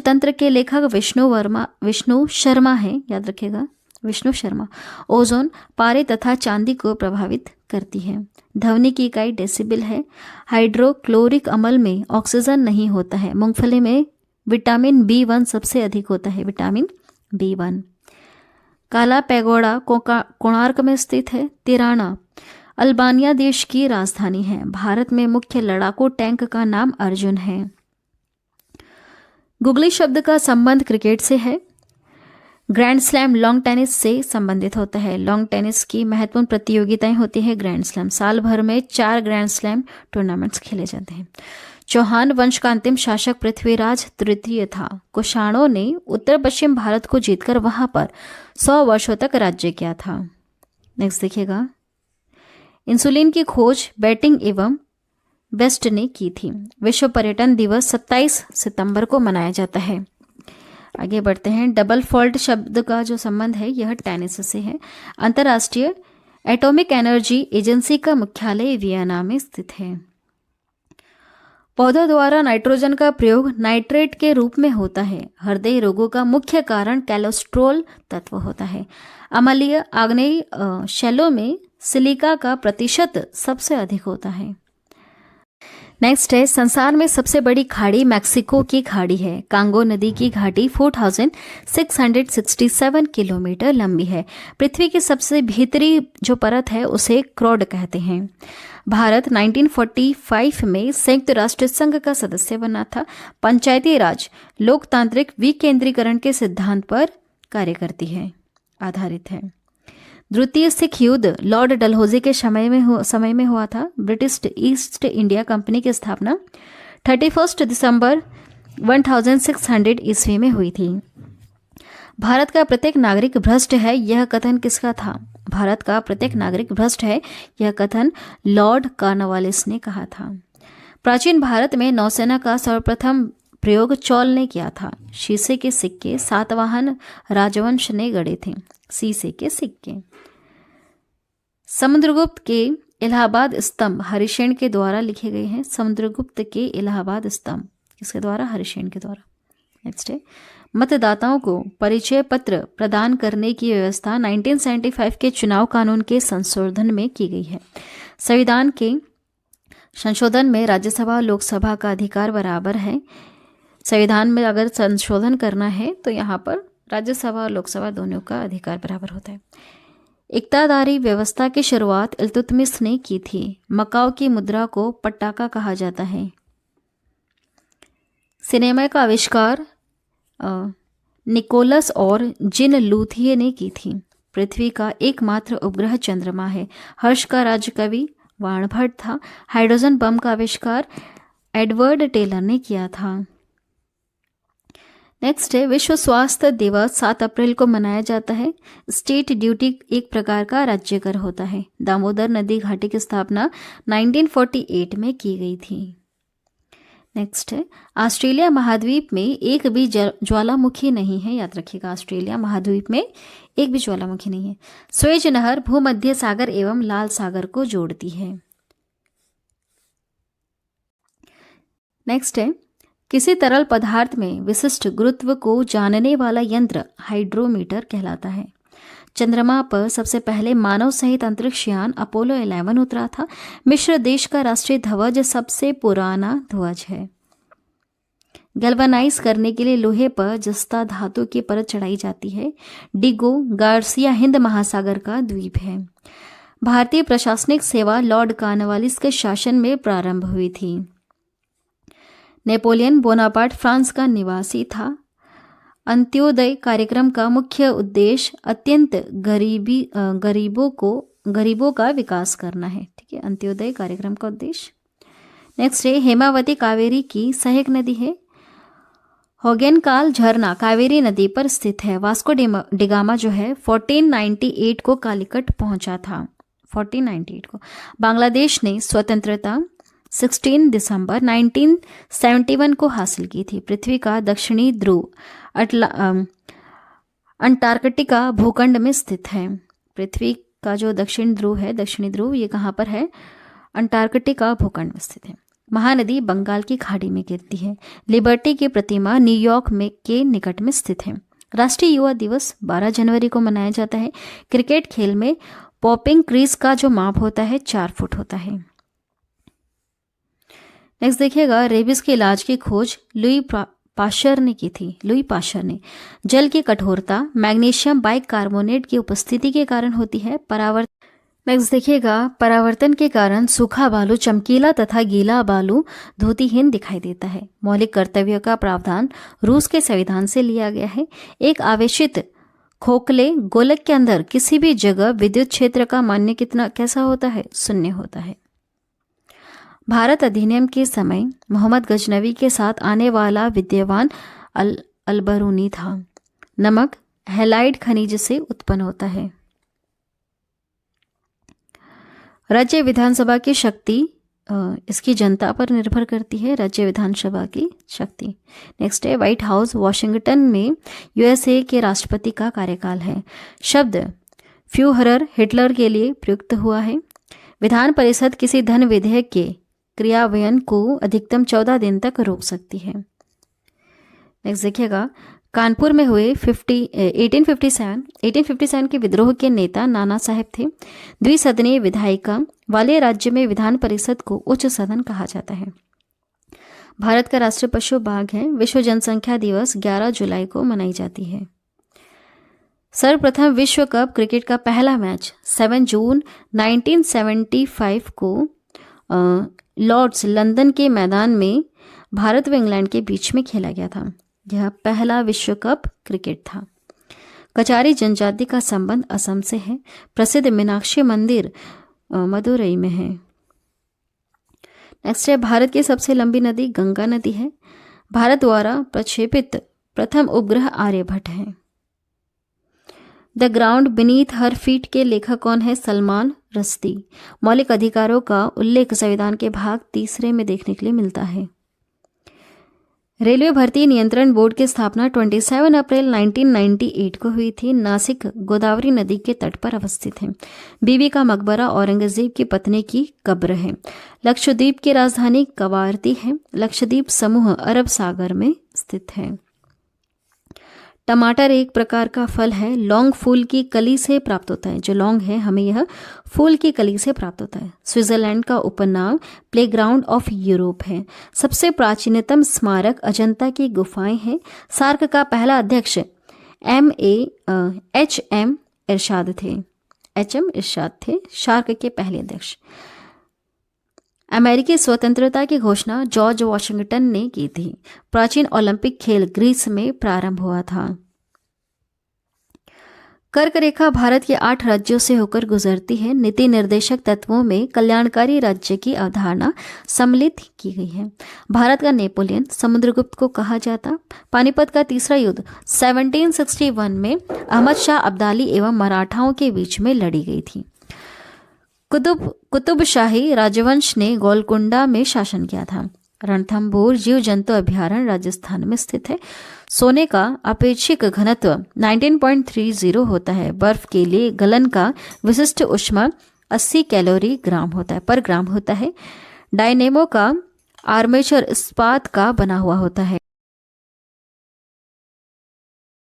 पंचतंत्र के लेखक विष्णु शर्मा है, याद रखिएगा, विष्णु शर्मा। ओजोन पारे तथा चांदी को प्रभावित करती है। ध्वनि की इकाई डेसिबल है। हाइड्रोक्लोरिक अम्ल में ऑक्सीजन नहीं होता है। मूंगफली में विटामिन B1 सबसे अधिक होता है, विटामिन B1। काला पैगोडा कोणार्क में स्थित है। तिराना अल्बानिया देश की राजधानी है। भारत में मुख्य लड़ाकू टैंक का नाम अर्जुन है। गुगली शब्द का संबंध क्रिकेट से है। ग्रैंड स्लैम लॉन्ग टेनिस से संबंधित होता है। लॉन्ग टेनिस की महत्वपूर्ण प्रतियोगिताएं होती है ग्रैंड स्लैम। साल भर में 4 ग्रैंड स्लैम टूर्नामेंट्स खेले जाते हैं। चौहान वंश का अंतिम शासक पृथ्वीराज तृतीय था। कुषाणों ने उत्तर पश्चिम भारत को जीतकर वहां पर 100 वर्षों तक राज्य किया था। नेक्स्ट देखिएगा, इंसुलिन की खोज बेटिंग एवं वेस्ट ने की थी। विश्व पर्यटन दिवस 27 सितंबर को मनाया जाता है। आगे बढ़ते हैं। डबल फॉल्ट शब्द का जो संबंध है यह टेनिस से है। अंतर्राष्ट्रीय एटॉमिक एनर्जी एजेंसी का मुख्यालय वियना में स्थित है। पौधों द्वारा नाइट्रोजन का प्रयोग नाइट्रेट के रूप में होता है। हृदय रोगों का मुख्य कारण कोलेस्ट्रॉल तत्व होता है। अम्लीय आग्नेय शैलों में सिलिका का प्रतिशत सबसे अधिक होता है। नेक्स्ट है, संसार में सबसे बड़ी खाड़ी मैक्सिको की खाड़ी है। कांगो नदी की घाटी 4667 किलोमीटर लंबी है। पृथ्वी की सबसे भीतरी जो परत है उसे क्रोड कहते हैं। भारत 1945 में संयुक्त राष्ट्र संघ का सदस्य बना था। पंचायती राज लोकतांत्रिक विकेंद्रीकरण के सिद्धांत पर कार्य करती है, आधारित है। द्वितीय सिख युद्ध लॉर्ड डलहौजी के समय में हुआ था। ब्रिटिश ईस्ट इंडिया कंपनी की स्थापना 31 दिसंबर 1600 ईस्वी में हुई थी। भारत का प्रत्येक नागरिक भ्रष्ट है, यह कथन किसका था? भारत का प्रत्येक नागरिक भ्रष्ट है, यह कथन लॉर्ड कॉर्नवालिस ने कहा था। प्राचीन भारत में नौसेना का सर्वप्रथम प्रयोग चौल ने किया था। शीशे के सिक्के सातवाहन राजवंश ने गढ़े थे। शीशे के सिक्के। समुद्रगुप्त के इलाहाबाद स्तंभ हरिशेन के द्वारा लिखे गए हैं। समुद्रगुप्त के इलाहाबाद स्तंभ किसके द्वारा? हरिशेन के द्वारा। नेक्स्ट है, मतदाताओं को परिचय पत्र प्रदान करने की व्यवस्था 1975 के चुनाव कानून के संशोधन में की गई है। संविधान के संशोधन में राज्यसभा और लोकसभा का अधिकार बराबर है। संविधान में अगर संशोधन करना है तो यहाँ पर राज्यसभा और लोकसभा दोनों का अधिकार बराबर होता है। इक्तादारी व्यवस्था की शुरुआत इल्तुतमिश ने की थी। मकाओ की मुद्रा को पट्टाका कहा जाता है। सिनेमा का आविष्कार निकोलस और जिन लूथिये ने की थी। पृथ्वी का एकमात्र उपग्रह चंद्रमा है। हर्ष का राज्य कवि वाणभट्ट था। हाइड्रोजन बम का आविष्कार एडवर्ड टेलर ने किया था। नेक्स्ट है, विश्व स्वास्थ्य दिवस 7 अप्रैल को मनाया जाता है। स्टेट ड्यूटी एक प्रकार का राज्य कर होता है। दामोदर नदी घाटी की स्थापना 1948 में की गई थी। नेक्स्ट है, ऑस्ट्रेलिया महाद्वीप में एक भी ज्वालामुखी नहीं है। याद रखिएगा, ऑस्ट्रेलिया महाद्वीप में एक भी ज्वालामुखी नहीं है। स्वेज नहर भूमध्य सागर एवं लाल सागर को जोड़ती है। नेक्स्ट है, किसी तरल पदार्थ में विशिष्ट गुरुत्व को जानने वाला यंत्र हाइड्रोमीटर कहलाता है। चंद्रमा पर सबसे पहले मानव सहित अंतरिक्ष यान अपोलो 11 उतरा था। मिस्र देश का राष्ट्रीय ध्वज सबसे पुराना ध्वज है। गैल्वनाइज करने के लिए लोहे पर जस्ता धातु की परत चढ़ाई जाती है। डिगो गार्सिया हिंद महासागर का द्वीप है। भारतीय प्रशासनिक सेवा लॉर्ड कॉर्नवालिस के शासन में प्रारंभ हुई थी। नेपोलियन बोनापार्ट फ्रांस का निवासी था। अंत्योदय कार्यक्रम का मुख्य उद्देश्य अत्यंत गरीबों का विकास करना है। ठीक है, अंत्योदय कार्यक्रम का उद्देश्य। नेक्स्ट है, हेमावती कावेरी की सहायक नदी है। होगेनकाल झरना कावेरी नदी पर स्थित है। वास्को डिगामा जो है 1498 को कालीकट पहुंचा था। 1498 को। बांग्लादेश ने स्वतंत्रता 16 दिसंबर 1971 को हासिल की थी। पृथ्वी का दक्षिणी ध्रुव अंटार्कटिका भूखंड में स्थित है। पृथ्वी का जो दक्षिणी ध्रुव है, ये कहाँ पर है? अंटार्कटिका भूखंड में स्थित है। महानदी बंगाल की खाड़ी में गिरती है। लिबर्टी की प्रतिमा न्यूयॉर्क में के निकट में स्थित है। राष्ट्रीय युवा दिवस 12 जनवरी को मनाया जाता है। क्रिकेट खेल में पॉपिंग क्रीज का जो माप होता है 4 फुट होता है। नेक्स्ट देखिएगा, रेबिस के इलाज की खोज लुई पाश्चर ने की थी। लुई पाश्चर ने। जल की कठोरता मैग्नीशियम बाइकार्बोनेट की उपस्थिति के कारण होती है। नेक्स्ट देखिएगा, परावर्तन के कारण सूखा बालू चमकीला तथा गीला बालू धोतीहीन दिखाई देता है। मौलिक कर्तव्यों का प्रावधान रूस के संविधान से लिया गया है। एक आवेशित खोखले गोलक के अंदर किसी भी जगह विद्युत क्षेत्र का मान्य कितना कैसा होता है? 0 होता है। भारत अधिनियम के समय मोहम्मद गजनवी के साथ आने वाला विद्यमान अलबरूनी था। नमक हैलाइड खनिज से उत्पन्न होता है। राज्य विधानसभा की शक्ति इसकी जनता पर निर्भर करती है। राज्य विधानसभा की शक्ति। नेक्स्ट है, व्हाइट हाउस वॉशिंगटन में यूएसए के राष्ट्रपति का कार्यकाल है। शब्द फ्यूहरर हिटलर के लिए प्रयुक्त हुआ है। विधान परिषद किसी धन विधेयक के क्रियान्वयन को अधिकतम 14 दिन तक रोक सकती है। नेक्स्ट देखिएगा, कानपुर में हुए 1857 के विद्रोह के नेता नाना साहेब थे। द्विसदनीय विधायिका वाले राज्य में विधान परिषद को उच्च सदन कहा जाता है। भारत का राष्ट्रीय पशु बाघ है। विश्व जनसंख्या दिवस 11 जुलाई को मनाई जाती है। सर्वप्रथम विश्व कप क्रिकेट का पहला मैच 7 जून 1975 को लॉर्ड्स लंदन के मैदान में भारत व इंग्लैंड के बीच में खेला गया था। यह पहला विश्व कप क्रिकेट था। कचारी जनजाति का संबंध असम से है। प्रसिद्ध मीनाक्षी मंदिर मदुरई में है। नेक्स्ट है, भारत की सबसे लंबी नदी गंगा नदी है। भारत द्वारा प्रक्षेपित प्रथम उपग्रह आर्यभट्ट है। The ground beneath her feet के लेखक कौन है? सलमान रश्दी। मौलिक अधिकारों का उल्लेख संविधान के भाग 3 में देखने के लिए मिलता है। रेलवे भर्ती नियंत्रण बोर्ड की स्थापना 27 अप्रैल 1998 को हुई थी। नासिक गोदावरी नदी के तट पर अवस्थित है। बीबी का मकबरा औरंगजेब की पत्नी की कब्र है। लक्षद्वीप की राजधानी कवारती है। लक्षद्वीप समूह अरब सागर में स्थित है। टमाटर एक प्रकार का फल है। लौंग फूल की कली से प्राप्त होता है। जो लौंग है हमें यह फूल की कली से प्राप्त होता है। स्विट्जरलैंड का उपनाम प्लेग्राउंड ऑफ यूरोप है। सबसे प्राचीनतम स्मारक अजंता की गुफाएं हैं। सार्क का पहला अध्यक्ष HM इरशाद थे। सार्क के पहले अध्यक्ष। अमेरिकी स्वतंत्रता की घोषणा जॉर्ज वॉशिंगटन ने की थी। प्राचीन ओलंपिक खेल ग्रीस में प्रारंभ हुआ था। कर्क रेखा भारत के 8 राज्यों से होकर गुजरती है। नीति निर्देशक तत्वों में कल्याणकारी राज्य की अवधारणा सम्मिलित की गई है। भारत का नेपोलियन समुद्रगुप्त को कहा जाता। पानीपत का तीसरा युद्ध 1761 में अहमद शाह अब्दाली एवं मराठाओं के बीच में लड़ी गई थी। कुतुबशाही राजवंश ने गोलकुंडा में शासन किया था। रणथंभौर जीव जंतु अभ्यारण्य राजस्थान में स्थित है। सोने का अपेक्षिक घनत्व 19.30 होता है। बर्फ के लिए गलन का विशिष्ट ऊष्मा 80 कैलोरी पर ग्राम होता है। डायनेमो का आर्मेचर इस्पात का बना हुआ होता है।